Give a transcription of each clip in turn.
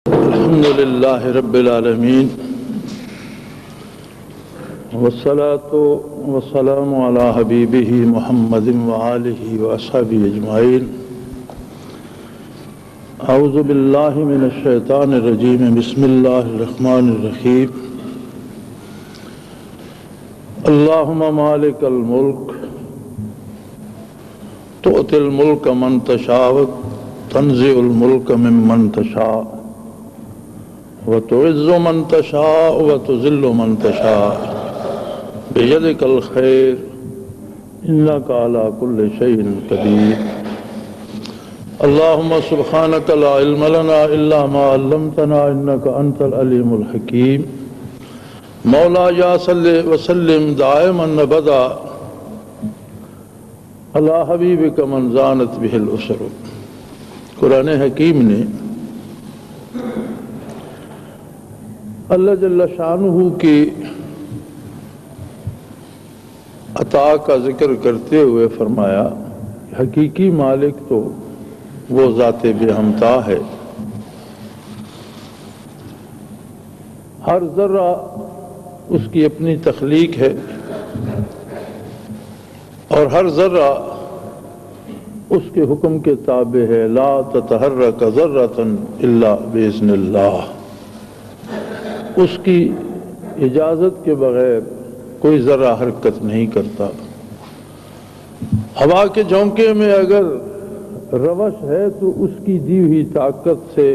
الحمد للہ رب العالمین والصلاة والسلام علی حبیبہ محمد وآلہ وأصحابہ اجمعین. اعوذ باللہ من الشیطان الرجیم. بسم اللہ الرحمن الرحیم. اللہم مالک الملک تؤتی الملک من تشاء تنزع الملک ممن تشاء وتعز من تشاء وتذل من تشاء بيدك الخير إنك على كل شيء قدير. اللهم سبحانك لا علم لنا إلا ما علمتنا إنك أنت العليم الحكيم. مولاي صل وسلم دائما أبدا على حبيبك من زانت به الأسر. قرآن حکیم نے اللہ جل شانہ کی عطا کا ذکر کرتے ہوئے فرمایا حقیقی مالک تو وہ ذات بے ہمتا ہے. ہر ذرہ اس کی اپنی تخلیق ہے اور ہر ذرہ اس کے حکم کے تابع ہے. لا تتحرک ذرۃ الا باذن اللہ. اس کی اجازت کے بغیر کوئی ذرہ حرکت نہیں کرتا. ہوا کے جھونکے میں اگر روش ہے تو اس کی دی ہوئی طاقت سے،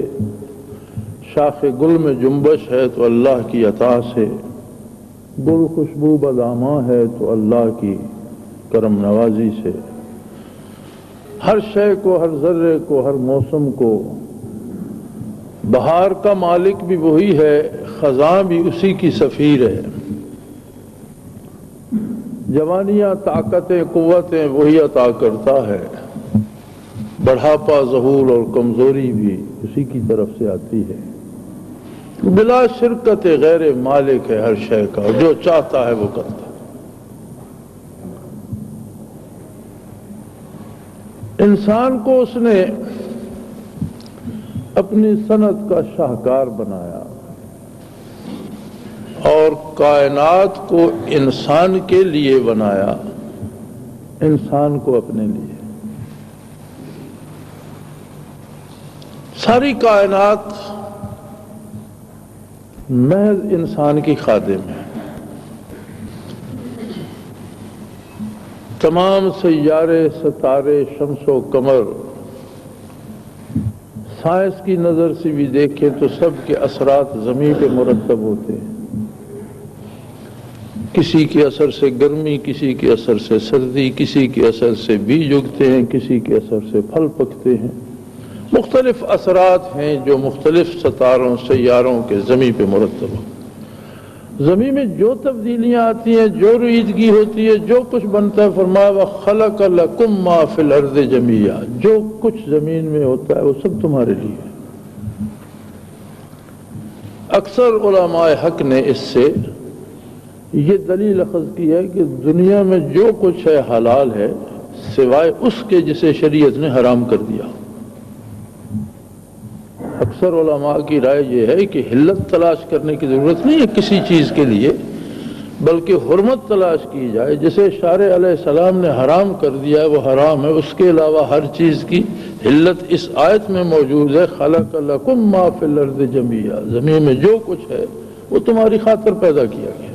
شاخ گل میں جنبش ہے تو اللہ کی عطا سے، گل خوشبو بداماں ہے تو اللہ کی کرم نوازی سے. ہر شے کو، ہر ذرے کو، ہر موسم کو، بہار کا مالک بھی وہی ہے، خزاں بھی اسی کی سفیر ہے. جوانیاں، طاقتیں، قوتیں وہی عطا کرتا ہے. بڑھاپا، ظہور اور کمزوری بھی اسی کی طرف سے آتی ہے. بلا شرکت غیر مالک ہے ہر شے کا، جو چاہتا ہے وہ کرتا ہے. انسان کو اس نے اپنی صنعت کا شاہکار بنایا اور کائنات کو انسان کے لیے بنایا، انسان کو اپنے لیے. ساری کائنات محض انسان کی خادم ہے. تمام سیارے، ستارے، شمس و قمر سائنس کی نظر سے بھی دیکھیں تو سب کے اثرات زمین پہ مرتب ہوتے ہیں. کسی کے اثر سے گرمی، کسی کے اثر سے سردی، کسی کے اثر سے بیج اگتے ہیں، کسی کے اثر سے پھل پکتے ہیں. مختلف اثرات ہیں جو مختلف ستاروں، سیاروں کے زمین پہ مرتب ہو. زمین میں جو تبدیلیاں آتی ہیں، جو رویدگی ہوتی ہے، جو کچھ بنتا ہے، فرمایا وَخَلَقَ لَكُم مَّا فِي الْأَرْضِ جَمِيعًا. جو کچھ زمین میں ہوتا ہے وہ سب تمہارے لیے ہے. اکثر علماء حق نے اس سے یہ دلیل اخذ کی ہے کہ دنیا میں جو کچھ ہے حلال ہے سوائے اس کے جسے شریعت نے حرام کر دیا. اکثر علماء کی رائے یہ ہے کہ حلت تلاش کرنے کی ضرورت نہیں ہے کسی چیز کے لیے، بلکہ حرمت تلاش کی جائے. جسے شارع علیہ السلام نے حرام کر دیا ہے وہ حرام ہے. اس کے علاوہ ہر چیز کی حلت اس آیت میں موجود ہے. خلق لکم ما فی الارض جمیعا. زمین میں جو کچھ ہے وہ تمہاری خاطر پیدا کیا گیا.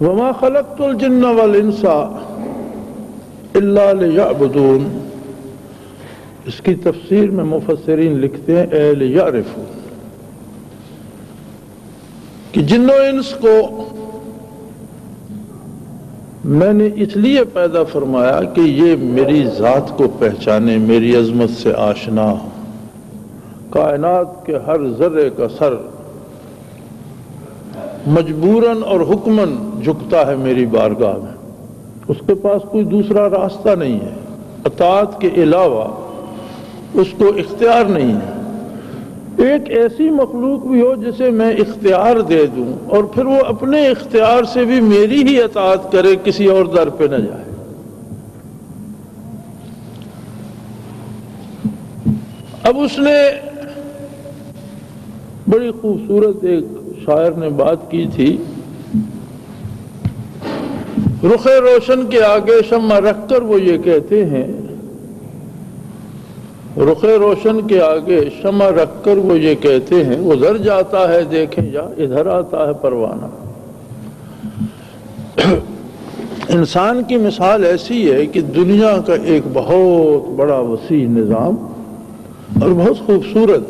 وما خلقت الجن والانس الا لیعبدون. اس کی تفسیر میں مفسرین لکھتے ہیں اے لیعرفوا، کہ جن و انس کو میں نے اس لیے پیدا فرمایا کہ یہ میری ذات کو پہچانے، میری عظمت سے آشنا ہو. کائنات کے ہر ذرے کا سر مجبوراً اور حکماً جھکتا ہے میری بارگاہ میں. اس کے پاس کوئی دوسرا راستہ نہیں ہے. اطاعت کے علاوہ اس کو اختیار نہیں ہے. ایک ایسی مخلوق بھی ہو جسے میں اختیار دے دوں اور پھر وہ اپنے اختیار سے بھی میری ہی اطاعت کرے، کسی اور در پہ نہ جائے. اب اس نے بڑی خوبصورت ایک شاعر نے بات کی تھی، رخ روشن کے آگے شمع رکھ کر وہ یہ کہتے ہیں، رخ روشن کے آگے شمع رکھ کر وہ یہ کہتے ہیں، ادھر جاتا ہے دیکھیں یا ادھر آتا ہے پروانہ۔ انسان کی مثال ایسی ہے کہ دنیا کا ایک بہت بڑا وسیع نظام اور بہت خوبصورت،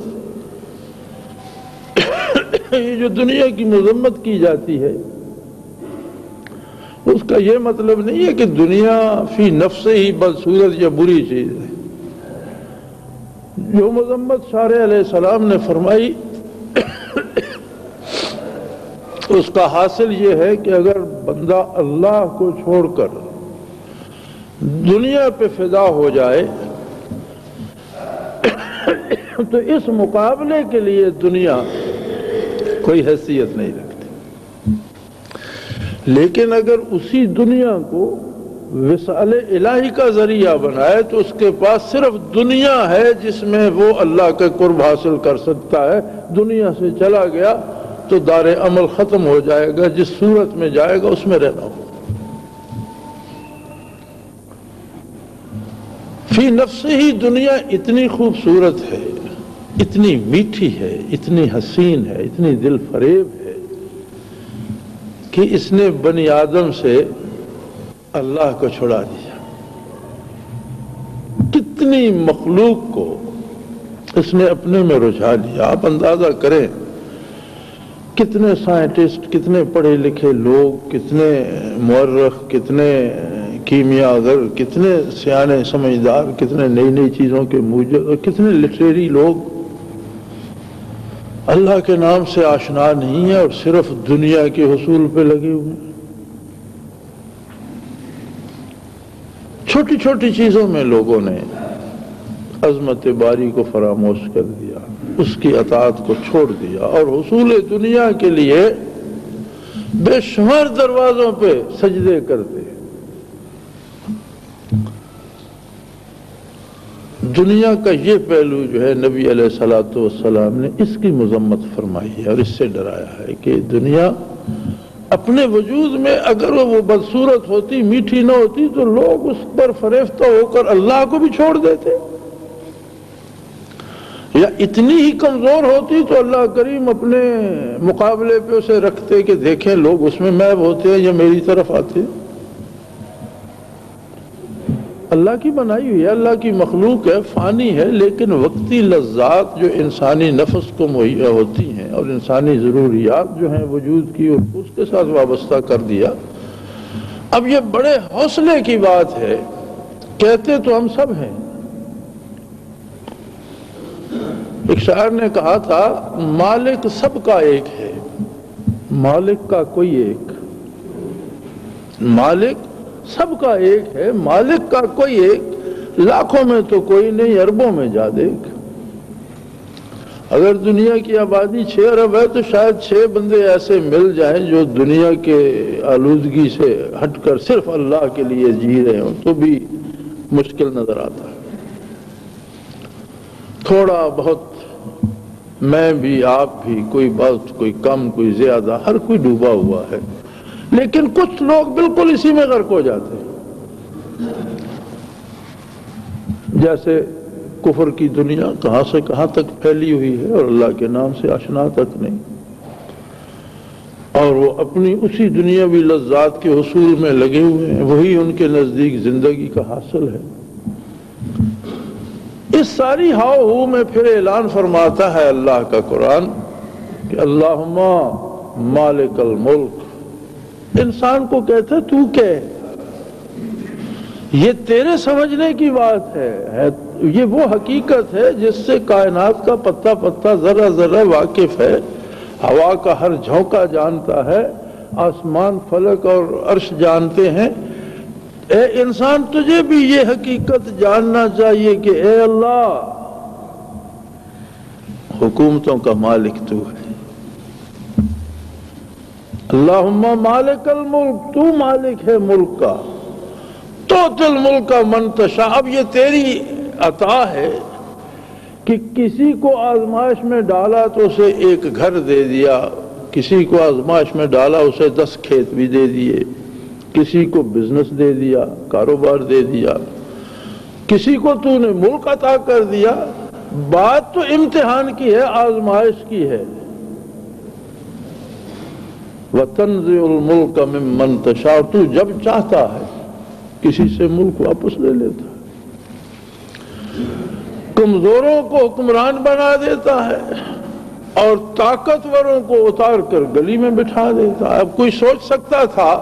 یہ جو دنیا کی مذمت کی جاتی ہے اس کا یہ مطلب نہیں ہے کہ دنیا فی نفس ہی بدصورت یا بری چیز ہے۔ جو مذمت شارع علیہ السلام نے فرمائی اس کا حاصل یہ ہے کہ اگر بندہ اللہ کو چھوڑ کر دنیا پہ فدا ہو جائے تو اس مقابلے کے لیے دنیا کوئی حیثیت نہیں رکھتی، لیکن اگر اسی دنیا کو وصال الہی کا ذریعہ بنائے تو اس کے پاس صرف دنیا ہے جس میں وہ اللہ کا قرب حاصل کر سکتا ہے۔ دنیا سے چلا گیا تو دار عمل ختم ہو جائے گا، جس صورت میں جائے گا اس میں رہنا ہوگا۔ فی نفس ہی دنیا اتنی خوبصورت ہے، اتنی میٹھی ہے، اتنی حسین ہے، اتنی دل فریب ہے کہ اس نے بنی آدم سے اللہ کو چھڑا دیا۔ کتنی مخلوق کو اس نے اپنے میں رجھا لیا۔ آپ اندازہ کریں کتنے سائنٹسٹ، کتنے پڑھے لکھے لوگ، کتنے مورخ، کتنے کیمیاگر، کتنے سیانے سمجھدار، کتنے نئی نئی چیزوں کے موجود اور کتنے لٹریری لوگ اللہ کے نام سے آشنا نہیں ہیں اور صرف دنیا کے حصول پہ لگے ہوئے ہیں۔ چھوٹی چھوٹی چیزوں میں لوگوں نے عظمت باری کو فراموش کر دیا، اس کی اطاعت کو چھوڑ دیا اور حصول دنیا کے لیے بے شمار دروازوں پہ سجدے کرتے۔ دنیا کا یہ پہلو جو ہے نبی علیہ الصلوۃ والسلام نے اس کی مذمت فرمائی ہے اور اس سے ڈرایا ہے کہ دنیا اپنے وجود میں اگر وہ بدصورت ہوتی، میٹھی نہ ہوتی تو لوگ اس پر فریفتہ ہو کر اللہ کو بھی چھوڑ دیتے، یا اتنی ہی کمزور ہوتی تو اللہ کریم اپنے مقابلے پہ اسے رکھتے کہ دیکھیں لوگ اس میں محو ہوتے ہیں یا میری طرف آتے ہیں۔ اللہ کی بنائی ہوئی ہے، اللہ کی مخلوق ہے، فانی ہے، لیکن وقتی لذات جو انسانی نفس کو مہیا ہوتی ہیں اور انسانی ضروریات جو ہیں وجود کی اس کے ساتھ وابستہ کر دیا۔ اب یہ بڑے حوصلے کی بات ہے، کہتے تو ہم سب ہیں۔ ایک شاعر نے کہا تھا مالک سب کا ایک ہے، مالک کا کوئی ایک، مالک سب کا ایک ہے، مالک کا کوئی ایک، لاکھوں میں تو کوئی نہیں، اربوں میں جا دیکھ۔ اگر دنیا کی آبادی 6 ارب ہے تو شاید 6 بندے ایسے مل جائیں جو دنیا کے آلودگی سے ہٹ کر صرف اللہ کے لیے جی رہے ہوں تو بھی مشکل نظر آتا ہے۔ تھوڑا بہت میں بھی، آپ بھی، کوئی بہت، کوئی کم، کوئی زیادہ، ہر کوئی ڈوبا ہوا ہے، لیکن کچھ لوگ بالکل اسی میں غرق ہو جاتے ہیں۔ جیسے کفر کی دنیا کہاں سے کہاں تک پھیلی ہوئی ہے اور اللہ کے نام سے آشنا تک نہیں، اور وہ اپنی اسی دنیاوی لذات کے حصول میں لگے ہوئے ہیں، وہی ان کے نزدیک زندگی کا حاصل ہے۔ اس ساری ہاؤ ہو میں پھر اعلان فرماتا ہے اللہ کا قرآن کہ اللہم مالک الملک۔ انسان کو کہتا ہے تو کیا ہے؟ یہ تیرے سمجھنے کی بات ہے، یہ وہ حقیقت ہے جس سے کائنات کا پتہ پتہ ذرہ ذرہ واقف ہے، ہوا کا ہر جھونکا جانتا ہے، آسمان فلک اور عرش جانتے ہیں۔ اے انسان تجھے بھی یہ حقیقت جاننا چاہیے کہ اے اللہ حکومتوں کا مالک تو ہے۔ اللہم مالک الملک، تو مالک ہے ملک کا، تؤتی الملک من تشاء۔ اب یہ تیری عطا ہے کہ کسی کو آزمائش میں ڈالا تو اسے ایک گھر دے دیا، کسی کو آزمائش میں ڈالا اسے 10 کھیت بھی دے دیے، کسی کو بزنس دے دیا، کاروبار دے دیا، کسی کو تو نے ملک عطا کر دیا۔ بات تو امتحان کی ہے، آزمائش کی ہے۔ وَتَنزِعُ الْمُلْكَ مِمَّنْ تَشَاءُ، تو جب چاہتا ہے کسی سے ملک واپس لے لیتا ہے، کمزوروں کو حکمران بنا دیتا ہے اور طاقتوروں کو اتار کر گلی میں بٹھا دیتا ہے۔ اب کوئی سوچ سکتا تھا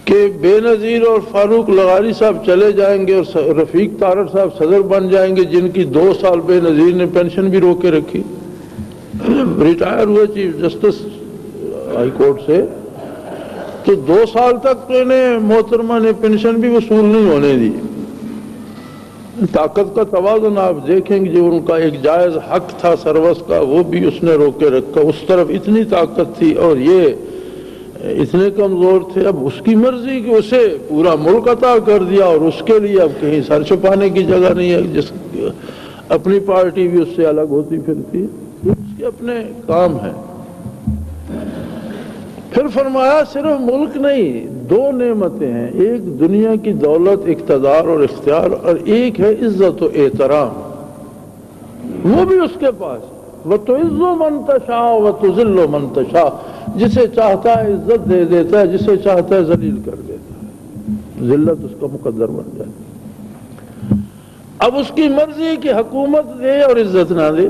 کہ بے نظیر اور فاروق لغاری صاحب چلے جائیں گے اور رفیق تارڑ صاحب صدر بن جائیں گے، جن کی 2 سال بے نظیر نے پینشن بھی روک کے رکھی، ریٹائر ہوئے چیف جسٹس ہائی کورٹ سے، تو 2 سال تک تو انہیں محترمہ نے پینشن بھی وصول نہیں ہونے دی۔ طاقت کا توازن آپ دیکھیں گے، جو ان کا ایک جائز حق تھا سروس کا وہ بھی اس نے روک کے رکھا، اس طرف اتنی طاقت تھی اور یہ اتنے کمزور تھے۔ اب اس کی مرضی کہ اسے پورا ملک عطا کر دیا اور اس کے لیے اب کہیں سر چھپانے کی جگہ نہیں ہے، جس اپنی پارٹی بھی اس سے الگ ہوتی پھرتی ہے، اس کے اپنے کام ہیں۔ پھر فرمایا صرف ملک نہیں، 2 نعمتیں ہیں، ایک دنیا کی دولت، اقتدار اور اختیار، اور ایک ہے عزت و احترام، وہ بھی اس کے پاس۔ وَتُعِزُّ مَن تَشَاءُ وَتُذِلُّ مَن تَشَاءُ، جسے چاہتا ہے عزت دے دیتا ہے، جسے چاہتا ہے ذلیل کر دیتا ہے، ذلت اس کا مقدر بن جائے۔ اب اس کی مرضی کہ حکومت دے اور عزت نہ دے،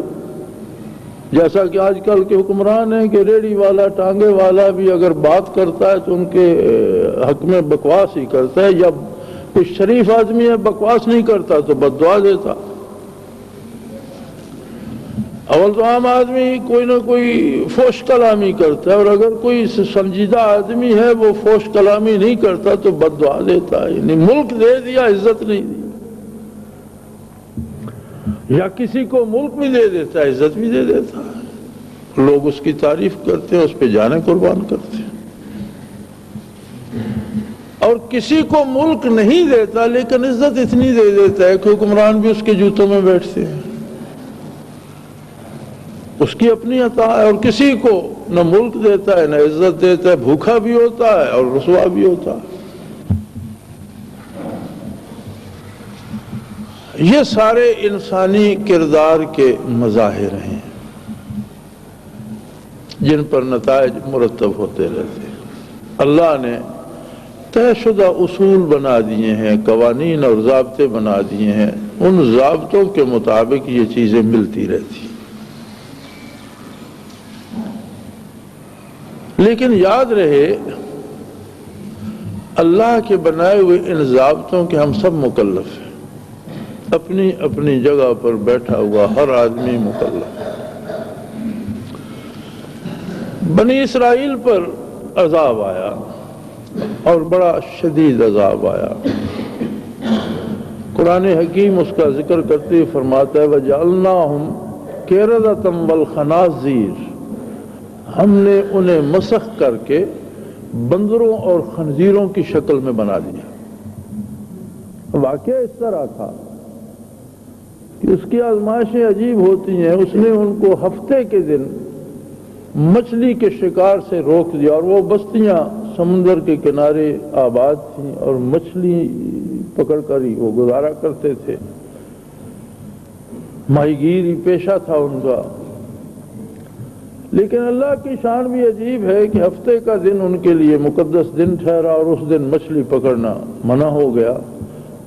جیسا کہ آج کل کے حکمران ہیں کہ ریڑی والا ٹانگے والا بھی اگر بات کرتا ہے تو ان کے حق میں بکواس ہی کرتا ہے، یا کوئی شریف آدمی ہے بکواس نہیں کرتا تو بد دعا دیتا۔ اول تو عام آدمی کوئی نہ کوئی فوش کلامی کرتا ہے، اور اگر کوئی سنجیدہ آدمی ہے وہ فوش کلامی نہیں کرتا تو بد دعا دیتا ہے۔ یعنی ملک دے دیا، عزت نہیں دی، یا کسی کو ملک بھی دے دیتا ہے، عزت بھی دے دیتا ہے، لوگ اس کی تعریف کرتے ہیں، اس پہ جانیں قربان کرتے ہیں۔ اور کسی کو ملک نہیں دیتا لیکن عزت اتنی دے دیتا ہے کہ حکمران بھی اس کے جوتوں میں بیٹھتے ہیں، اس کی اپنی عطا ہے۔ اور کسی کو نہ ملک دیتا ہے نہ عزت دیتا ہے، بھوکا بھی ہوتا ہے اور رسوا بھی ہوتا ہے۔ یہ سارے انسانی کردار کے مظاہر ہیں جن پر نتائج مرتب ہوتے رہتے ہیں۔ اللہ نے طے شدہ اصول بنا دیے ہیں، قوانین اور ضابطے بنا دیے ہیں، ان ضابطوں کے مطابق یہ چیزیں ملتی رہتی۔ لیکن یاد رہے اللہ کے بنائے ہوئے ان ضابطوں کے ہم سب مکلف ہیں، اپنی اپنی جگہ پر بیٹھا ہوا ہر آدمی مکلف۔ بنی اسرائیل پر عذاب آیا اور بڑا شدید عذاب آیا۔ قرآن حکیم اس کا ذکر کرتے ہوئے فرماتا ہے وَجَعَلْنَاهُمْ قِرَدَةً وَالْخَنَازِيرَ، ہم نے انہیں مسخ کر کے بندروں اور خنزیروں کی شکل میں بنا دیا۔ واقعہ اس طرح تھا کہ اس کی آزمائشیں عجیب ہوتی ہیں۔ اس نے ان کو ہفتے کے دن مچھلی کے شکار سے روک دیا، اور وہ بستیاں سمندر کے کنارے آباد تھیں اور مچھلی پکڑ کر ہی وہ گزارا کرتے تھے، ماہی گیری پیشہ تھا ان کا۔ لیکن اللہ کی شان بھی عجیب ہے کہ ہفتے کا دن ان کے لیے مقدس دن ٹھہرا اور اس دن مچھلی پکڑنا منع ہو گیا،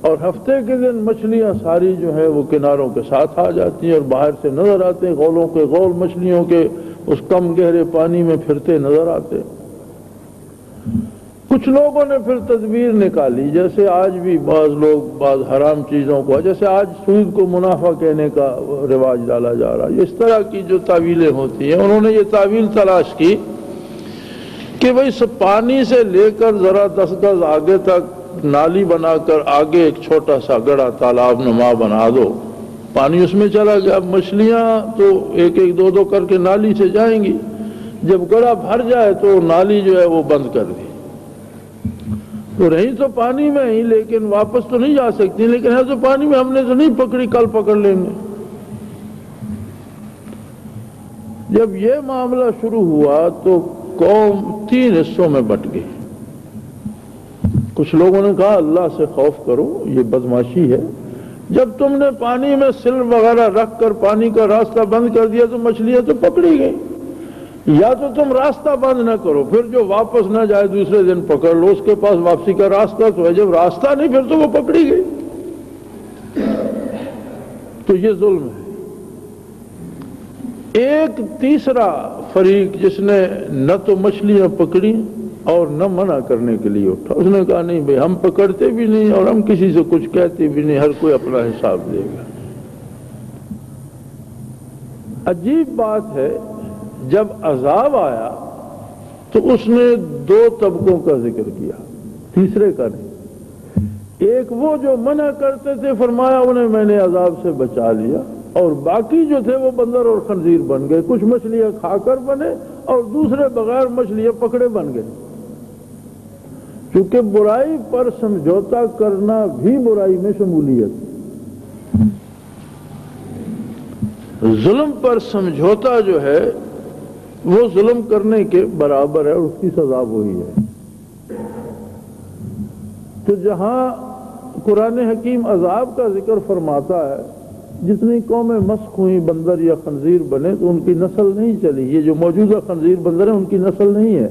اور ہفتے کے دن مچھلیاں ساری جو ہیں وہ کناروں کے ساتھ آ جاتی ہیں اور باہر سے نظر آتے ہیں، غولوں کے غول مچھلیوں کے اس کم گہرے پانی میں پھرتے نظر آتے۔ کچھ لوگوں نے پھر تدبیر نکالی، جیسے آج بھی بعض لوگ بعض حرام چیزوں کو، جیسے آج سود کو منافع کہنے کا رواج ڈالا جا رہا ہے، اس طرح کی جو تعویلیں ہوتی ہیں، انہوں نے یہ تعویل تلاش کی کہ بھئی پانی سے لے کر ذرا 10 گز آگے تک نالی بنا کر آگے ایک چھوٹا سا گڑھا تالاب نما بنا دو، پانی اس میں چلا گیا، اب مچھلیاں تو ایک ایک دو دو کر کے نالی سے جائیں گی، جب گڑھا بھر جائے تو نالی جو ہے وہ بند کر دی، تو رہی تو پانی میں ہی لیکن واپس تو نہیں جا سکتی، لیکن ہے تو پانی میں، ہم نے تو نہیں پکڑی کل پکڑ لیں گے۔ جب یہ معاملہ شروع ہوا تو قوم 3 حصوں میں بٹ گئی. کچھ لوگوں نے کہا اللہ سے خوف کرو، یہ بدمعاشی ہے. جب تم نے پانی میں سل وغیرہ رکھ کر پانی کا راستہ بند کر دیا تو مچھلیاں تو پکڑی گئی. یا تو تم راستہ بند نہ کرو، پھر جو واپس نہ جائے دوسرے دن پکڑ لو، اس کے پاس واپسی کا راستہ تو ہے. جب راستہ نہیں پھر تو وہ پکڑی گئی. تو یہ ظلم ہے. ایک تیسرا فریق جس نے نہ تو مچھلیاں پکڑی اور نہ منع کرنے کے لیے اٹھا، اس نے کہا نہیں بھئی ہم پکڑتے بھی نہیں اور ہم کسی سے کچھ کہتے بھی نہیں، ہر کوئی اپنا حساب دے گا. عجیب بات ہے، جب عذاب آیا تو اس نے 2 طبقوں کا ذکر کیا، تیسرے کا نہیں. ایک وہ جو منع کرتے تھے، فرمایا انہیں میں نے عذاب سے بچا لیا، اور باقی جو تھے وہ بندر اور خنزیر بن گئے. کچھ مچھلیاں کھا کر بنے اور دوسرے بغیر مچھلیاں پکڑے بن گئے. کیونکہ برائی پر سمجھوتا کرنا بھی برائی میں شمولیت. ظلم پر سمجھوتا جو ہے وہ ظلم کرنے کے برابر ہے اور اس کی سزا وہی ہے. تو جہاں قرآن حکیم عذاب کا ذکر فرماتا ہے، جتنی قومیں مسخ ہوئی بندر یا خنزیر بنے تو ان کی نسل نہیں چلی. یہ جو موجودہ خنزیر بندر ہیں ان کی نسل نہیں ہے.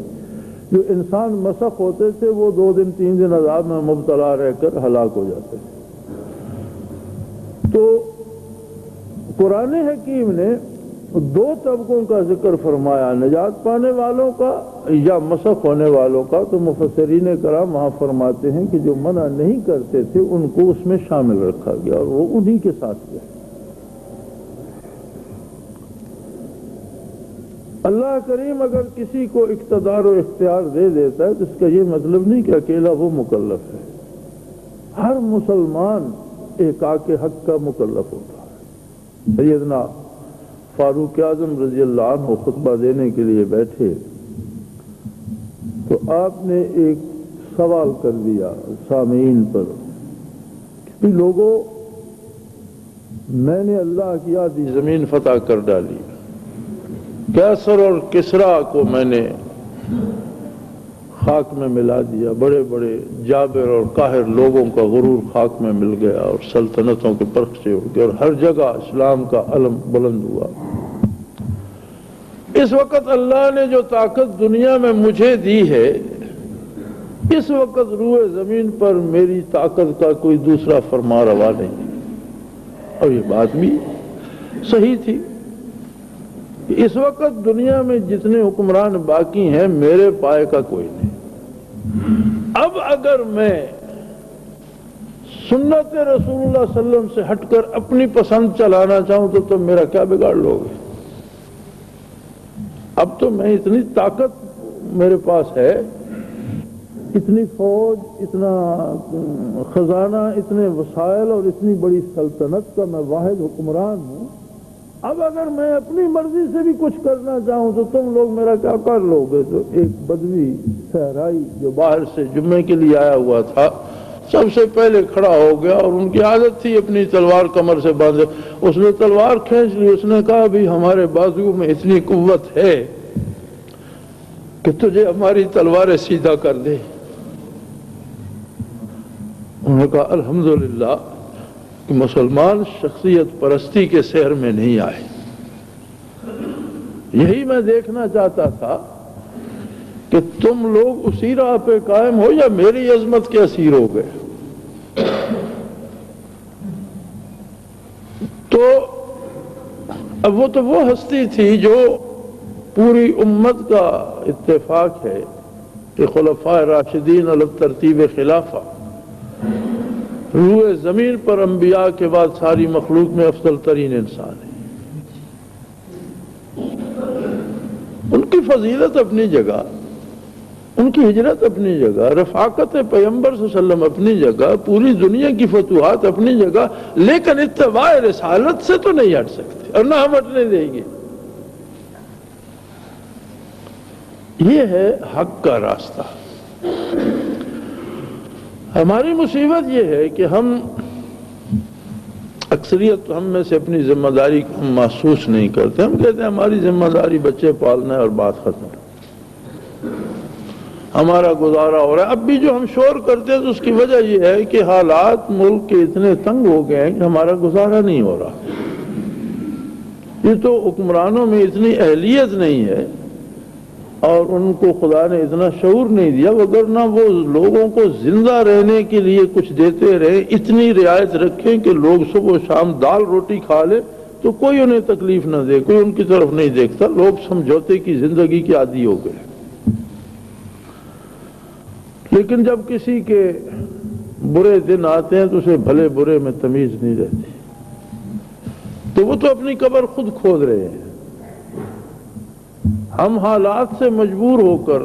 جو انسان مسخ ہوتے تھے وہ 2 دن 3 دن عذاب میں مبتلا رہ کر ہلاک ہو جاتے تھے. تو قرآن حکیم نے 2 طبقوں کا ذکر فرمایا، نجات پانے والوں کا یا مسخ ہونے والوں کا. تو مفسرین کرام وہاں فرماتے ہیں کہ جو منع نہیں کرتے تھے ان کو اس میں شامل رکھا گیا اور وہ انہی کے ساتھ گئے. اللہ کریم اگر کسی کو اقتدار و اختیار دے دیتا ہے تو اس کا یہ مطلب نہیں کہ اکیلا وہ مکلف ہے. ہر مسلمان احقاق حق کا مکلف ہوتا ہے. سیدنا فاروق اعظم رضی اللہ عنہ خطبہ دینے کے لیے بیٹھے تو آپ نے ایک سوال کر دیا سامعین پر کہ لوگوں، میں نے اللہ کی آدھی زمین فتح کر ڈالی، کیسر اور کسرا کو میں نے خاک میں ملا دیا، بڑے بڑے جابر اور قاہر لوگوں کا غرور خاک میں مل گیا اور سلطنتوں کے پرخچے اڑ گئے اور ہر جگہ اسلام کا علم بلند ہوا. اس وقت اللہ نے جو طاقت دنیا میں مجھے دی ہے، اس وقت روئے زمین پر میری طاقت کا کوئی دوسرا فرما روا نہیں. اور یہ بات بھی صحیح تھی. اس وقت دنیا میں جتنے حکمران باقی ہیں میرے پائے کا کوئی نہیں. اب اگر میں سنت رسول اللہ صلی اللہ علیہ وسلم سے ہٹ کر اپنی پسند چلانا چاہوں تو تم میرا کیا بگاڑ لوگے؟ اب تو میں اتنی طاقت میرے پاس ہے، اتنی فوج، اتنا خزانہ، اتنے وسائل اور اتنی بڑی سلطنت کا میں واحد حکمران ہوں. اب اگر میں اپنی مرضی سے بھی کچھ کرنا چاہوں تو تم لوگ میرا کیا کر لو گے؟ تو ایک بدوی صحرائی جو باہر سے جمعے کے لیے آیا ہوا تھا سب سے پہلے کھڑا ہو گیا اور ان کی عادت تھی اپنی تلوار کمر سے باندھے. اس نے تلوار کھینچ لی. اس نے کہا بھی ہمارے بازو میں اتنی قوت ہے کہ تجھے ہماری تلواریں سیدھا کر دے. انہوں نے کہا الحمدللہ کہ مسلمان شخصیت پرستی کے سیر میں نہیں آئے. یہی میں دیکھنا چاہتا تھا کہ تم لوگ اسی راہ پہ قائم ہو یا میری عظمت کے اسیر ہو گئے. تو اب وہ تو وہ ہستی تھی جو پوری امت کا اتفاق ہے کہ خلفائے راشدین علی ترتیب خلافہ روئے زمین پر انبیاء کے بعد ساری مخلوق میں افضل ترین انسان ہے. ان کی فضیلت اپنی جگہ، ان کی ہجرت اپنی جگہ، رفاقت پیغمبر صلی اللہ علیہ وسلم اپنی جگہ، پوری دنیا کی فتوحات اپنی جگہ، لیکن اتباع رسالت سے تو نہیں ہٹ سکتے اور نہ ہم ہٹنے دیں گے. یہ ہے حق کا راستہ. ہماری مصیبت یہ ہے کہ ہم اکثریت ہم میں سے اپنی ذمہ داری کو ہم محسوس نہیں کرتے. ہم کہتے ہیں ہماری ذمہ داری بچے پالنا ہے اور بات ختم، ہمارا گزارا ہو رہا ہے. اب بھی جو ہم شور کرتے ہیں تو اس کی وجہ یہ ہے کہ حالات ملک کے اتنے تنگ ہو گئے ہیں کہ ہمارا گزارا نہیں ہو رہا. یہ تو حکمرانوں میں اتنی اہلیت نہیں ہے اور ان کو خدا نے اتنا شعور نہیں دیا، وگرنہ وہ لوگوں کو زندہ رہنے کے لیے کچھ دیتے رہے، اتنی رعایت رکھیں کہ لوگ صبح و شام دال روٹی کھا لے تو کوئی انہیں تکلیف نہ دے، کوئی ان کی طرف نہیں دیکھتا. لوگ سمجھوتے کی زندگی کے عادی ہو گئے. لیکن جب کسی کے برے دن آتے ہیں تو اسے بھلے برے میں تمیز نہیں رہتی، تو وہ تو اپنی قبر خود کھود رہے ہیں. ہم حالات سے مجبور ہو کر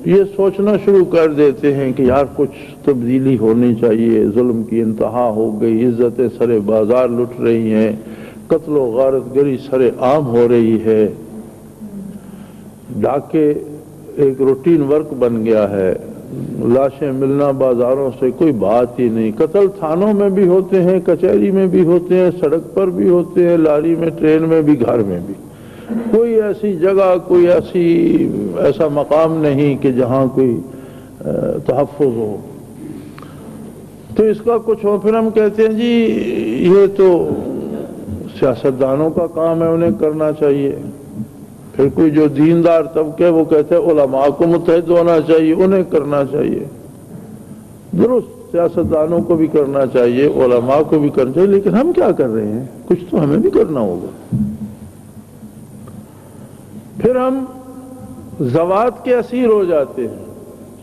یہ سوچنا شروع کر دیتے ہیں کہ یار کچھ تبدیلی ہونی چاہیے، ظلم کی انتہا ہو گئی، عزتیں سرے بازار لٹ رہی ہیں، قتل و غارت گری سرے عام ہو رہی ہے، ڈاکے ایک روٹین ورک بن گیا ہے، لاشیں ملنا بازاروں سے کوئی بات ہی نہیں، قتل تھانوں میں بھی ہوتے ہیں، کچہری میں بھی ہوتے ہیں، سڑک پر بھی ہوتے ہیں، لاری میں، ٹرین میں بھی، گھر میں بھی. کوئی ایسی جگہ، کوئی ایسا مقام نہیں کہ جہاں کوئی تحفظ ہو. تو اس کا کچھ ہو پھر ہم کہتے ہیں جی یہ تو سیاستدانوں کا کام ہے، انہیں کرنا چاہیے. پھر کوئی جو دیندار طبقے وہ کہتے ہیں علماء کو متحد ہونا چاہیے، انہیں کرنا چاہیے. درست سیاستدانوں کو بھی کرنا چاہیے، علماء کو بھی کرنا چاہیے، لیکن ہم کیا کر رہے ہیں؟ کچھ تو ہمیں بھی کرنا ہوگا. پھر ہم ذوات کے اسیر ہو جاتے ہیں،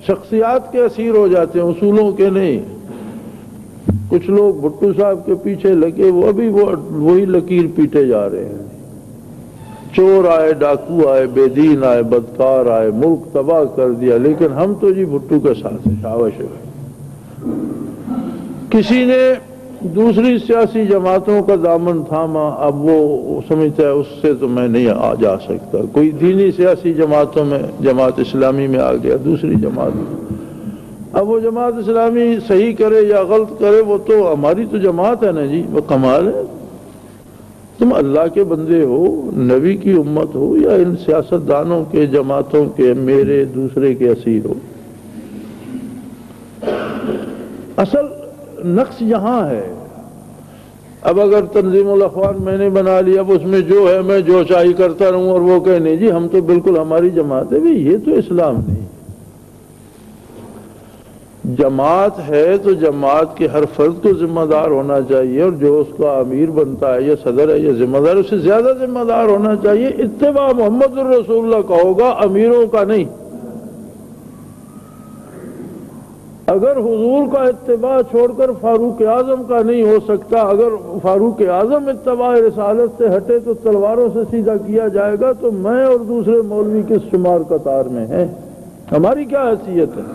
شخصیات کے اسیر ہو جاتے ہیں، اصولوں کے نہیں. کچھ لوگ بھٹو صاحب کے پیچھے لگے، وہ ابھی وہی لکیر پیٹے جا رہے ہیں. چور آئے، ڈاکو آئے، بے دین آئے، بدکار آئے، ملک تباہ کر دیا، لیکن ہم تو جی بھٹو کے ساتھ ہیں. شاباش ہے. کسی نے دوسری سیاسی جماعتوں کا دامن تھاما، اب وہ سمجھتا ہے اس سے تو میں نہیں جا سکتا. کوئی دینی سیاسی جماعتوں میں، جماعت اسلامی میں آ گیا، دوسری جماعت میں. اب وہ جماعت اسلامی صحیح کرے یا غلط کرے، وہ تو ہماری تو جماعت ہے نا جی. وہ کمال ہے. تم اللہ کے بندے ہو، نبی کی امت ہو، یا ان سیاستدانوں کے، جماعتوں کے، میرے دوسرے کے اسیر ہو. اصل نقص یہاں ہے. اب اگر تنظیم الاخوان میں نے بنا لیا، اب اس میں جو ہے میں جو چاہیے کرتا رہوں، اور وہ کہے نہیں جی ہم تو بالکل ہماری جماعت ہے. یہ تو اسلام نہیں. جماعت ہے تو جماعت کے ہر فرد کو ذمہ دار ہونا چاہیے، اور جو اس کا امیر بنتا ہے یا صدر ہے یا ذمہ دار، اس سے زیادہ ذمہ دار ہونا چاہیے. اتباع محمد الرسول اللہ کا ہوگا، امیروں کا نہیں. اگر حضور کا اتباع چھوڑ کر فاروق اعظم کا نہیں ہو سکتا، اگر فاروق اعظم اتباع رسالت سے ہٹے تو تلواروں سے سیدھا کیا جائے گا، تو میں اور دوسرے مولوی کس شمار قطار میں ہیں؟ ہماری کیا حیثیت ہے؟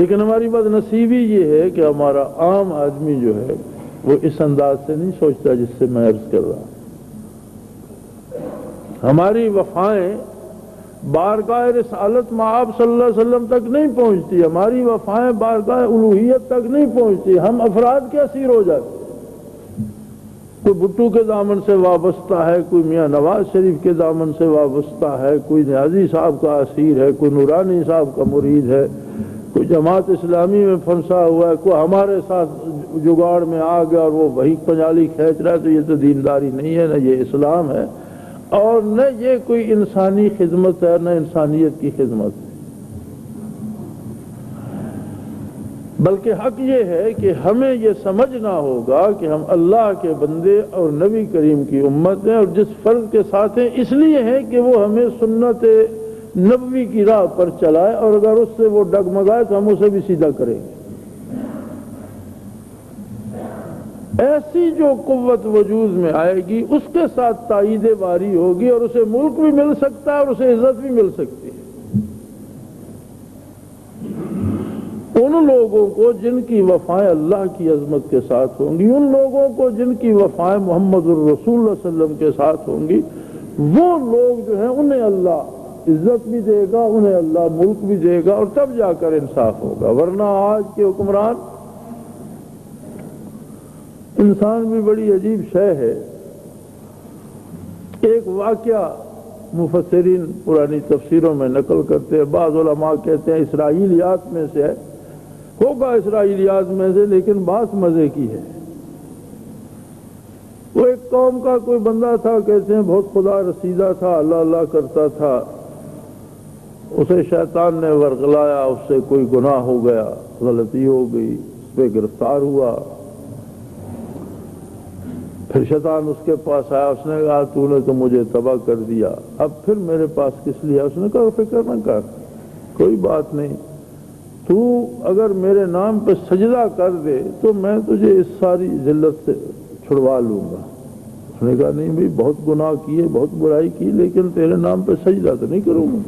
لیکن ہماری بد نصیبی یہ ہے کہ ہمارا عام آدمی جو ہے وہ اس انداز سے نہیں سوچتا جس سے میں عرض کر رہا. ہماری وفائیں بارگاہ رسالت مآب صلی اللہ علیہ وسلم تک نہیں پہنچتی، ہماری وفائیں بارگاہ الوہیت تک نہیں پہنچتی. ہم افراد کے اسیر ہو جاتے. کوئی بھٹو کے دامن سے وابستہ ہے، کوئی میاں نواز شریف کے دامن سے وابستہ ہے، کوئی نیازی صاحب کا اسیر ہے، کوئی نورانی صاحب کا مرید ہے، کوئی جماعت اسلامی میں پھنسا ہوا ہے، کوئی ہمارے ساتھ جگاڑ میں آ گیا اور وہ وہی پنجالی کھینچ رہا ہے. تو یہ تو دینداری نہیں ہے، نہ یہ اسلام ہے، اور نہ یہ کوئی انسانی خدمت ہے، نہ انسانیت کی خدمت ہے. بلکہ حق یہ ہے کہ ہمیں یہ سمجھنا ہوگا کہ ہم اللہ کے بندے اور نبی کریم کی امت ہیں، اور جس فرض کے ساتھ ہیں اس لیے ہیں کہ وہ ہمیں سنت نبوی کی راہ پر چلائے، اور اگر اس سے وہ ڈگمگائے تو ہم اسے بھی سیدھا کریں گے. ایسی جو قوت وجود میں آئے گی اس کے ساتھ تائید باری ہوگی، اور اسے ملک بھی مل سکتا ہے اور اسے عزت بھی مل سکتی ہے. ان لوگوں کو جن کی وفائیں اللہ کی عظمت کے ساتھ ہوں گی، ان لوگوں کو جن کی وفائیں محمد الرسول اللہ صلی اللہ علیہ وسلم کے ساتھ ہوں گی، وہ لوگ جو ہیں انہیں اللہ عزت بھی دے گا، انہیں اللہ ملک بھی دے گا، اور تب جا کر انصاف ہوگا. ورنہ آج کے حکمران انسان بھی بڑی عجیب شے ہے. ایک واقعہ مفسرین پرانی تفسیروں میں نقل کرتے ہیں. بعض علماء کہتے ہیں اسرائیلیات میں سے ہے، ہوگا اسرائیلیات میں سے، لیکن بات مزے کی ہے. وہ ایک قوم کا کوئی بندہ تھا، کہتے ہیں بہت خدا رسیدہ تھا، اللہ اللہ کرتا تھا. اسے شیطان نے ورغلایا، اس سے کوئی گناہ ہو گیا، غلطی ہو گئی، اس پہ گرفتار ہوا. پھر شیطان اس کے پاس آیا، اس نے کہا تو نے تو مجھے تباہ کر دیا، اب پھر میرے پاس کس لیے؟ اس نے کہا فکر نہ کر، کوئی بات نہیں، تو اگر میرے نام پہ سجدہ کر دے تو میں تجھے اس ساری ذلت سے چھڑوا لوں گا. اس نے کہا نہیں بھائی، بہت گناہ کیے، بہت برائی کی، لیکن تیرے نام پہ سجدہ تو نہیں کروں گا.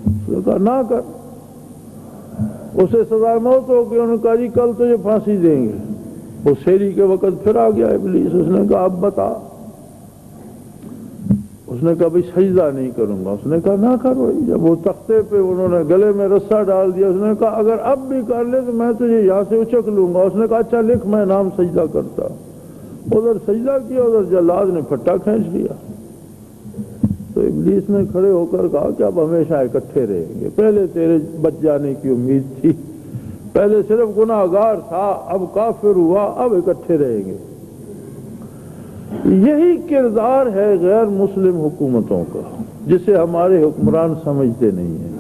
اس نے کہا نہ کر. اسے سزا موت ہو گئی. انہوں نے کہا جی کل تجھے پھانسی دیں گے. وہ سیری کے وقت پھر آ گیا ابلیس. اس نے کہا اب بتا. اس نے کہا بھائی سجدہ نہیں کروں گا. اس نے کہا نہ کر بھائی. جب وہ تختے پہ انہوں نے گلے میں رسا ڈال دیا، اس نے کہا اگر اب بھی کر لے تو میں تجھے یہاں سے اچک لوں گا. اس نے کہا اچھا لکھ میں نام سجدہ کرتا. ادھر سجدہ کیا، ادھر جلاد نے پھٹا کھینچ لیا. تو ابلیس نے کھڑے ہو کر کہا کہ اب ہمیشہ اکٹھے رہیں گے. پہلے تیرے بچ جانے کی امید تھی، پہلے صرف گناہ گار تھا، اب کافر ہوا، اب اکٹھے رہیں گے. یہی کردار ہے غیر مسلم حکومتوں کا، جسے ہمارے حکمران سمجھتے نہیں ہیں.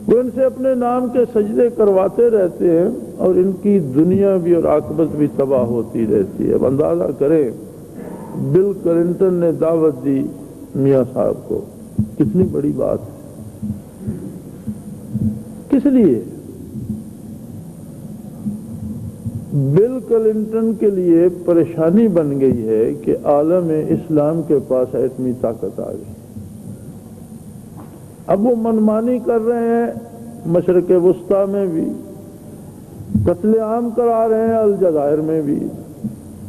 وہ ان سے اپنے نام کے سجدے کرواتے رہتے ہیں اور ان کی دنیا بھی اور عاقبت بھی تباہ ہوتی رہتی ہے. اب اندازہ کریں، بل کلنٹن نے دعوت دی میاں صاحب کو، کتنی بڑی بات ہے. کس لیے؟ بل کلنٹن کے لیے پریشانی بن گئی ہے کہ عالم اسلام کے پاس ایٹمی طاقت آ گئی. اب وہ منمانی کر رہے ہیں، مشرق وسطیٰ میں بھی قتل عام کرا رہے ہیں، الجزائر میں بھی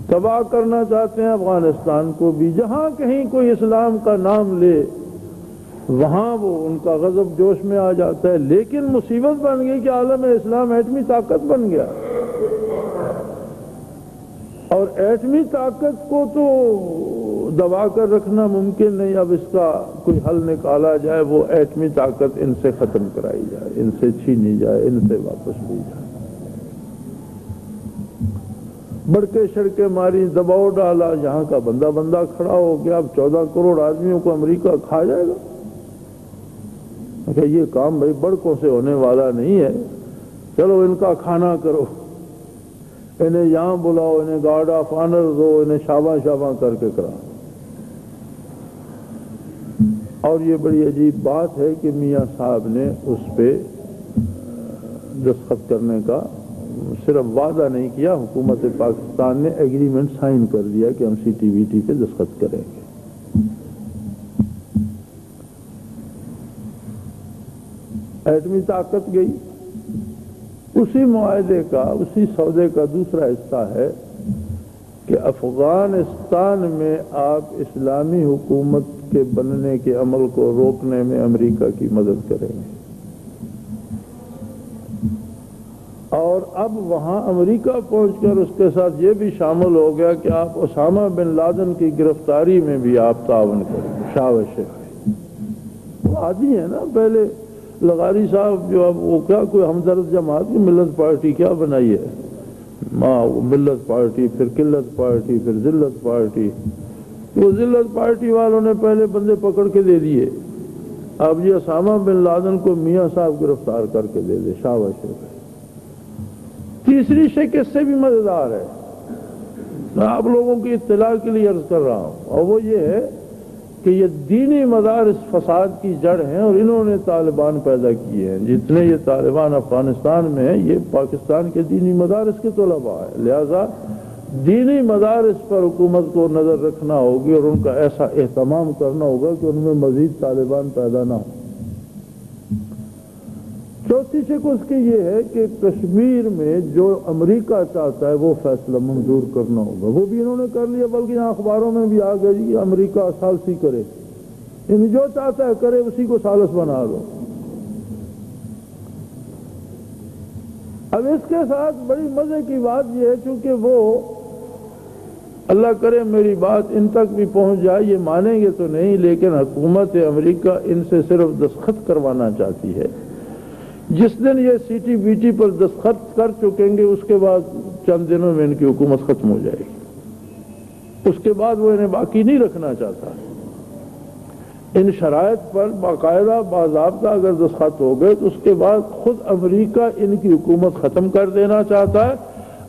تباہ کرنا چاہتے ہیں، افغانستان کو بھی. جہاں کہیں کوئی اسلام کا نام لے وہاں وہ ان کا غضب جوش میں آ جاتا ہے. لیکن مصیبت بن گئی کہ عالم اسلام ایٹمی طاقت بن گیا، اور ایٹمی طاقت کو تو دبا کر رکھنا ممکن نہیں. اب اس کا کوئی حل نکالا جائے، وہ ایٹمی طاقت ان سے ختم کرائی جائے، ان سے چھینی جائے، ان سے واپس لی جائے. بڑکے شڑکے ماری، دباؤ ڈالا، یہاں کا بندہ کھڑا ہو گیا. اب 14 کروڑ آدمیوں کو امریکہ کھا جائے گا. کہ یہ کام بھائی بڑکوں سے ہونے والا نہیں ہے، چلو ان کا کھانا کرو، انہیں یہاں بلاؤ، انہیں گارڈ آف آنر دو، انہیں شاباں کر کے کرا. اور یہ بڑی عجیب بات ہے کہ میاں صاحب نے اس پہ دستخط کرنے کا صرف وعدہ نہیں کیا، حکومت پاکستان نے ایگریمنٹ سائن کر دیا کہ ہم سی ٹی وی ٹی پہ دستخط کریں گے. ایٹمی طاقت گئی. اسی معاہدے کا، اسی سودے کا دوسرا حصہ ہے کہ افغانستان میں آپ اسلامی حکومت کے بننے کے عمل کو روکنے میں امریکہ کی مدد کریں گے. اور اب وہاں امریکہ پہنچ کر اس کے ساتھ یہ بھی شامل ہو گیا کہ آپ اسامہ بن لادن کی گرفتاری میں بھی آپ تعاون کریں. شاوش ہے، وہ عادی ہے نا. پہلے لغاری صاحب جو اب وہ کیا کوئی ہمدرد جماعت کی ملت پارٹی کیا بنائی ہے، ملت پارٹی، پھر قلت پارٹی، پھر ذلت پارٹی. وہ ذلت پارٹی والوں نے پہلے بندے پکڑ کے دے دیے، اب یہ اسامہ بن لادن کو میاں صاحب گرفتار کر کے دے دے. شاوش ہے. تیسری شک اس سے بھی مزیدار ہے، میں آپ لوگوں کی اطلاع کے لیے عرض کر رہا ہوں، اور وہ یہ ہے کہ یہ دینی مدارس فساد کی جڑ ہیں اور انہوں نے طالبان پیدا کیے ہیں. جتنے یہ طالبان افغانستان میں ہیں یہ پاکستان کے دینی مدارس کے طلباء ہیں. لہذا دینی مدارس پر حکومت کو نظر رکھنا ہوگی اور ان کا ایسا اہتمام کرنا ہوگا کہ ان میں مزید طالبان پیدا نہ ہوں. چوتھی شک اس کی یہ ہے کہ کشمیر میں جو امریکہ چاہتا ہے وہ فیصلہ منظور کرنا ہوگا. وہ بھی انہوں نے کر لیا، بلکہ یہاں اخباروں میں بھی آ گیا جی امریکہ ثالثی کرے، یعنی جو چاہتا ہے کرے، اسی کو ثالث بنا دو. اب اس کے ساتھ بڑی مزے کی بات یہ ہے، چونکہ وہ اللہ کرے میری بات ان تک بھی پہنچ جائے، یہ مانیں گے تو نہیں، لیکن حکومت امریکہ ان سے صرف دستخط کروانا چاہتی ہے۔ جس دن یہ سی ٹی بی ٹی پر دستخط کر چکیں گے، اس کے بعد چند دنوں میں ان کی حکومت ختم ہو جائے گی۔ اس کے بعد وہ انہیں باقی نہیں رکھنا چاہتا۔ ان شرائط پر باقاعدہ باضابطہ اگر دستخط ہو گئے تو اس کے بعد خود امریکہ ان کی حکومت ختم کر دینا چاہتا ہے،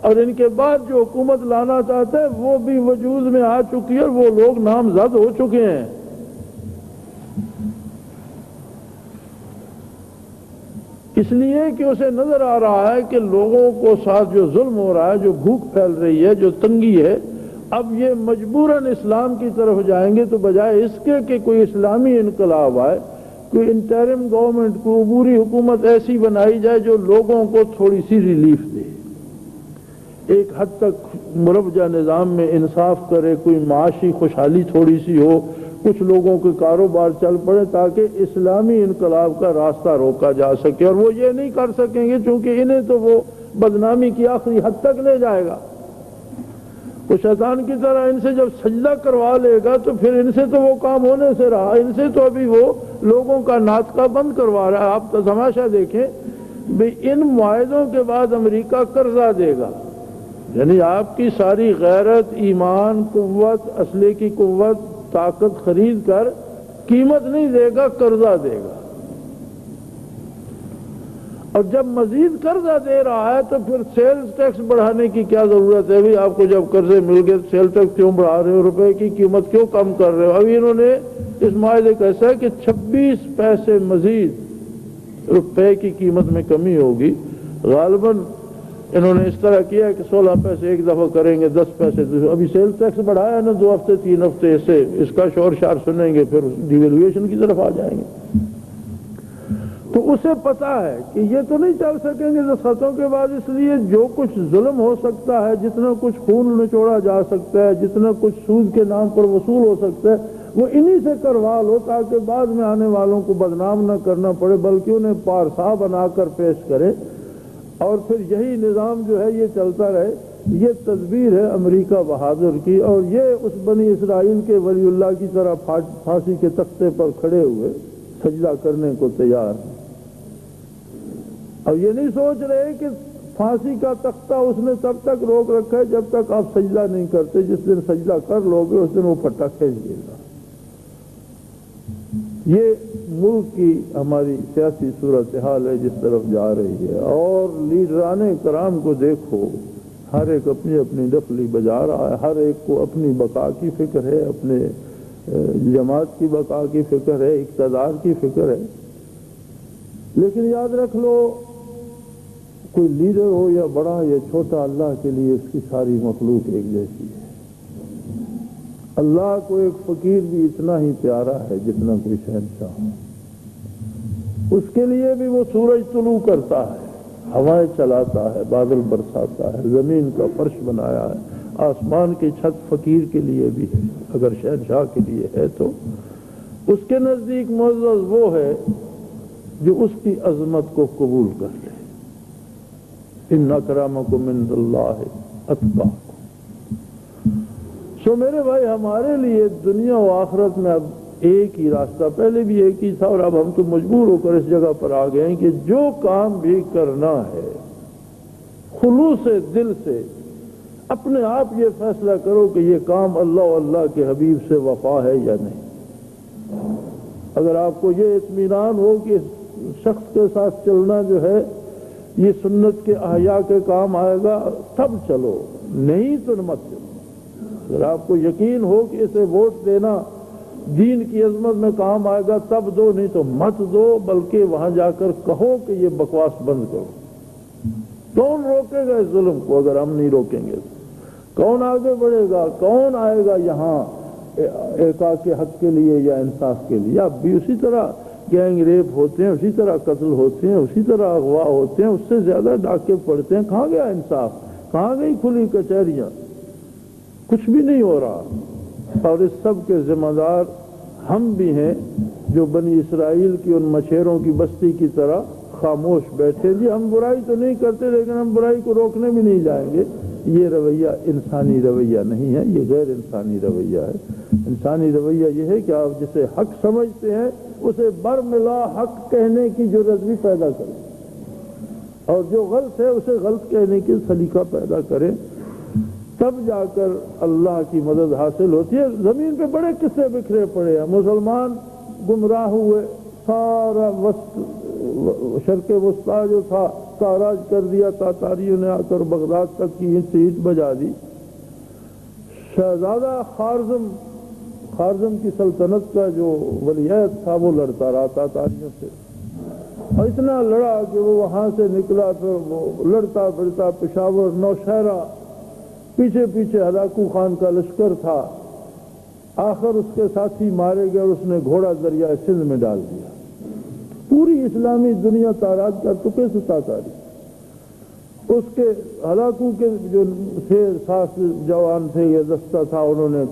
اور ان کے بعد جو حکومت لانا چاہتا ہے وہ بھی وجود میں آ چکی ہے اور وہ لوگ نامزد ہو چکے ہیں۔ اس لیے کہ اسے نظر آ رہا ہے کہ لوگوں کو ساتھ جو ظلم ہو رہا ہے، جو بھوک پھیل رہی ہے، جو تنگی ہے، اب یہ مجبوراً اسلام کی طرف جائیں گے، تو بجائے اس کے کہ کوئی اسلامی انقلاب آئے، کوئی انٹرم گورنمنٹ، کوئی عبوری حکومت ایسی بنائی جائے جو لوگوں کو تھوڑی سی ریلیف دے، ایک حد تک مربجہ نظام میں انصاف کرے، کوئی معاشی خوشحالی تھوڑی سی ہو، کچھ لوگوں کے کاروبار چل پڑے، تاکہ اسلامی انقلاب کا راستہ روکا جا سکے۔ اور وہ یہ نہیں کر سکیں گے چونکہ انہیں تو وہ بدنامی کی آخری حد تک لے جائے گا۔ وہ شیطان کی طرح ان سے جب سجدہ کروا لے گا تو پھر ان سے تو وہ کام ہونے سے رہا، ان سے تو ابھی وہ لوگوں کا ناطقہ بند کروا رہا ہے۔ آپ تو تماشا دیکھیں بھی، ان معاہدوں کے بعد امریکہ قرضہ دے گا، یعنی آپ کی ساری غیرت، ایمان، قوت، اسلحے کی قوت، طاقت خرید کر قیمت نہیں دے گا، قرضہ دے گا۔ اور جب مزید قرضہ دے رہا ہے تو پھر سیلز ٹیکس بڑھانے کی کیا ضرورت ہے؟ بھی آپ کو جب قرضے مل گئے سیل ٹیکس کیوں بڑھا رہے ہو، روپے کی قیمت کیوں کم کر رہے ہو؟ ابھی انہوں نے اس معاہدے کا ایسا ہے کہ 26 پیسے مزید روپے کی قیمت میں کمی ہوگی۔ غالباً انہوں نے اس طرح کیا ہے کہ 16 پیسے ایک دفعہ کریں گے، 10 پیسے دوسرے۔ ابھی سیل ٹیکس بڑھایا نا 2 ہفتے 3 ہفتے سے، اس کا شور شار سنیں گے، پھر ڈیویلویشن کی طرف آ جائیں گے۔ تو اسے پتا ہے کہ یہ تو نہیں چل سکیں گے دستخطوں کے بعد، اس لیے جو کچھ ظلم ہو سکتا ہے، جتنا کچھ خون نچوڑا جا سکتا ہے، جتنا کچھ سود کے نام پر وصول ہو سکتا ہے، وہ انہی سے کروا لو، تاکہ بعد میں آنے والوں کو بدنام نہ کرنا پڑے، بلکہ انہیں پارسا بنا کر پیش کرے، اور پھر یہی نظام جو ہے یہ چلتا رہے۔ یہ تدبیر ہے امریکہ بہادر کی، اور یہ اس بنی اسرائیل کے ولی اللہ کی طرح پھانسی کے تختے پر کھڑے ہوئے سجدہ کرنے کو تیار ہیں۔ اب یہ نہیں سوچ رہے کہ پھانسی کا تختہ اس نے تب تک روک رکھا ہے جب تک آپ سجدہ نہیں کرتے، جس دن سجدہ کر لو گے اس دن وہ پٹا کھینچ دے گا۔ یہ ملک کی ہماری سیاسی صورتحال ہے جس طرف جا رہی ہے، اور لیڈران کرام کو دیکھو، ہر ایک اپنی اپنی ڈفلی بجا رہا ہے، ہر ایک کو اپنی بقا کی فکر ہے، اپنے جماعت کی بقا کی فکر ہے، اقتدار کی فکر ہے۔ لیکن یاد رکھ لو، کوئی لیڈر ہو یا بڑا یا چھوٹا، اللہ کے لیے اس کی ساری مخلوق ایک جیسی ہے۔ اللہ کو ایک فقیر بھی اتنا ہی پیارا ہے جتنا کوئی شہنشاہ ہو۔ اس کے لیے بھی وہ سورج طلوع کرتا ہے، ہوائیں چلاتا ہے، بادل برساتا ہے، زمین کا فرش بنایا ہے، آسمان کی چھت فقیر کے لیے بھی ہے، اگر شہنشاہ کے لیے ہے تو اس کے نزدیک معزز وہ ہے جو اس کی عظمت کو قبول کر لے۔ ان اکرمکم عند اللہ اتقاکم۔ سو میرے بھائی، ہمارے لیے دنیا و آخرت میں اب ایک ہی راستہ، پہلے بھی ایک ہی تھا، اور اب ہم تو مجبور ہو کر اس جگہ پر آ گئے ہیں کہ جو کام بھی کرنا ہے خلوص دل سے اپنے آپ یہ فیصلہ کرو کہ یہ کام اللہ و اللہ کے حبیب سے وفا ہے یا نہیں۔ اگر آپ کو یہ اطمینان ہو کہ شخص کے ساتھ چلنا جو ہے یہ سنت کے احیاء کے کام آئے گا، تب چلو، نہیں تو مت چلو۔ اگر آپ کو یقین ہو کہ اسے ووٹ دینا دین کی عظمت میں کام آئے گا، تب دو، نہیں تو مت دو، بلکہ وہاں جا کر کہو کہ یہ بکواس بند کرو۔ کون روکے گا اس ظلم کو اگر ہم نہیں روکیں گے؟ کون آگے بڑھے گا؟ کون آئے گا یہاں ایکا کے حق کے لیے یا انصاف کے لیے؟ اب بھی اسی طرح گینگ ریپ ہوتے ہیں، اسی طرح قتل ہوتے ہیں، اسی طرح اغوا ہوتے ہیں، اس سے زیادہ ڈاکے پڑتے ہیں۔ کہاں گیا انصاف؟ کہاں گئی کھلی کچہریاں؟ کچھ بھی نہیں ہو رہا۔ اور اس سب کے ذمہ دار ہم بھی ہیں جو بنی اسرائیل کی ان مچھیروں کی بستی کی طرح خاموش بیٹھے۔ جی ہم برائی تو نہیں کرتے، لیکن ہم برائی کو روکنے بھی نہیں جائیں گے، یہ رویہ انسانی رویہ نہیں ہے، یہ غیر انسانی رویہ ہے۔ انسانی رویہ یہ ہے کہ آپ جسے حق سمجھتے ہیں اسے برملا حق کہنے کی جرأت بھی پیدا کریں، اور جو غلط ہے اسے غلط کہنے کی سلیقہ پیدا کریں، تب جا کر اللہ کی مدد حاصل ہوتی ہے۔ زمین پہ بڑے قصے بکھرے پڑے ہیں، مسلمان گمراہ ہوئے، سارا شرق وسطیٰ جو تھا تاراج کر دیا، تاتاریوں نے آ کر بغداد تک کی اینٹ سے اینٹ بجا دی۔ شہزادہ خارزم کی سلطنت کا جو ولیعہد تھا وہ لڑتا رہا تاتاریوں سے، اور اتنا لڑا کہ وہ وہاں سے نکلا، پھر وہ لڑتا پھرتا پشاور، نوشہرہ، پیچھے پیچھے ہلاکو خان کا لشکر تھا، آخر اس کے ساتھی مارے گئے، اس نے گھوڑا دریائے سندھ میں ڈال دیا۔ پوری اسلامی دنیا تاراج کا ٹکڑے سے تاتاری۔ اس کے ہلاکو کے جو تھے ساس جوان تھے، یہ دستہ تھا، انہوں نے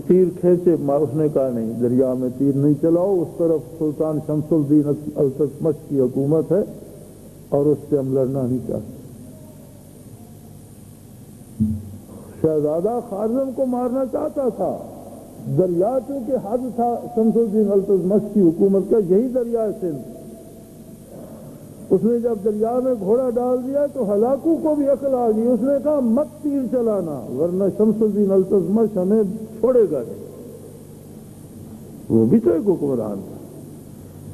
تیر کھینچے، اس نے کہا نہیں دریا میں تیر نہیں چلاؤ، اس طرف سلطان شمس الدین التتمش کی حکومت ہے اور اس سے ہم لڑنا نہیں چاہتے۔ شہزادہ خارزم کو مارنا چاہتا تھا، دریا چونکہ حد تھا شمس الدین التتمش کی حکومت کا، یہی دریا سندھ۔ اس نے جب دریا میں گھوڑا ڈال دیا تو ہلاکو کو بھی عقل آ گئی، اس نے کہا مت تیر چلانا ورنہ شمس الدین التتمش ہمیں چھوڑے گا نہیں۔ وہ بھی تو ایک حکمران تھا،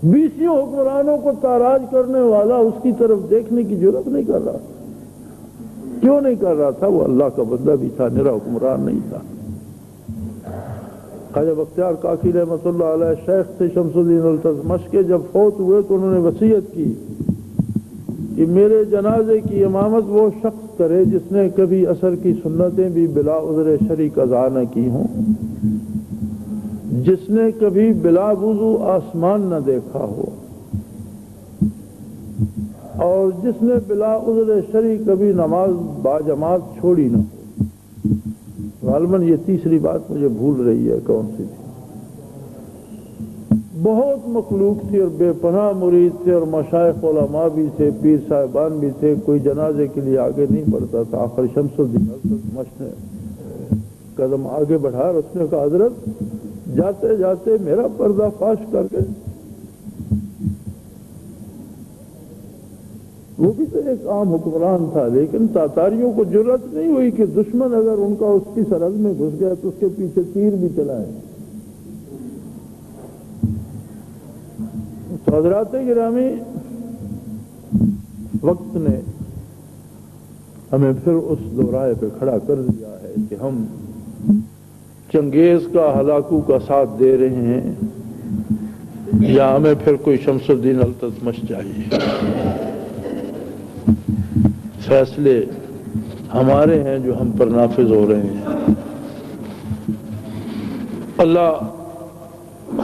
20 حکمرانوں کو تاراج کرنے والا اس کی طرف دیکھنے کی جرأت نہیں کر رہا تھا۔ کیوں نہیں کر رہا تھا؟ وہ اللہ کا بندہ بھی تھا، میرا حکمران نہیں تھا۔ خواجہ بختیار کاکی رحمۃ اللہ علیہ شیخ تھے شمس الدین التتمش کے، جب فوت ہوئے تو انہوں نے وصیت کی کہ میرے جنازے کی امامت وہ شخص کرے جس نے کبھی عصر کی سنتیں بھی بلا عذر شرعی قضا نہ کی ہوں، جس نے کبھی بلا وضو آسمان نہ دیکھا ہو، اور جس نے بلا عذر شرعی کبھی نماز باجماعت چھوڑی نہ ہو۔ غالباً یہ تیسری بات مجھے بھول رہی ہے، کون سی تھی؟ بہت مخلوق تھی اور بے پناہ مرید تھے، اور مشائخ علماء بھی تھے، پیر صاحبان بھی تھے، کوئی جنازے کے لیے آگے نہیں بڑھتا تھا۔ آخر شمس الدین التتمش نے قدم آگے بڑھا اور اس نے کہا حضرت جاتے جاتے میرا پردہ فاش کر گئے۔ وہ بھی تو ایک عام حکمران تھا، لیکن تاتاریوں کو جرأت نہیں ہوئی کہ دشمن اگر ان کا اس کی سرحد میں گھس گیا تو اس کے پیچھے تیر بھی چلائے۔ تو حضرات گرامی، وقت نے ہمیں پھر اس دورائے پہ کھڑا کر دیا ہے کہ ہم چنگیز کا ہلاکو کا ساتھ دے رہے ہیں یا ہمیں پھر کوئی شمس الدین التتمش چاہیے۔ فیصلے ہمارے ہیں جو ہم پر نافذ ہو رہے ہیں۔ اللہ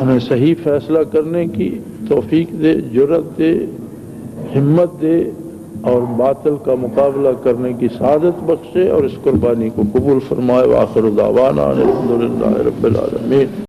ہمیں صحیح فیصلہ کرنے کی توفیق دے، جرأت دے، ہمت دے، اور باطل کا مقابلہ کرنے کی سعادت بخشے، اور اس قربانی کو قبول فرمائے۔ وآخر دعوانا الحمدللہ رب العالمین۔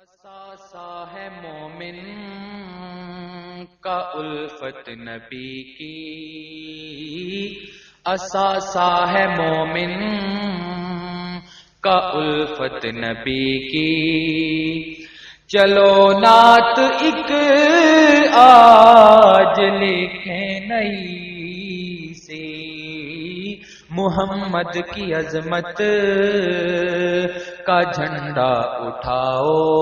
اثاثہ ہے مومن کا الفت نبی کی، اثاثہ ہے مومن کا الفت نبی کی۔ چلو نعت ایک آج لکھیں نئی سی، محمد کی عظمت کا جھنڈا اٹھاؤ۔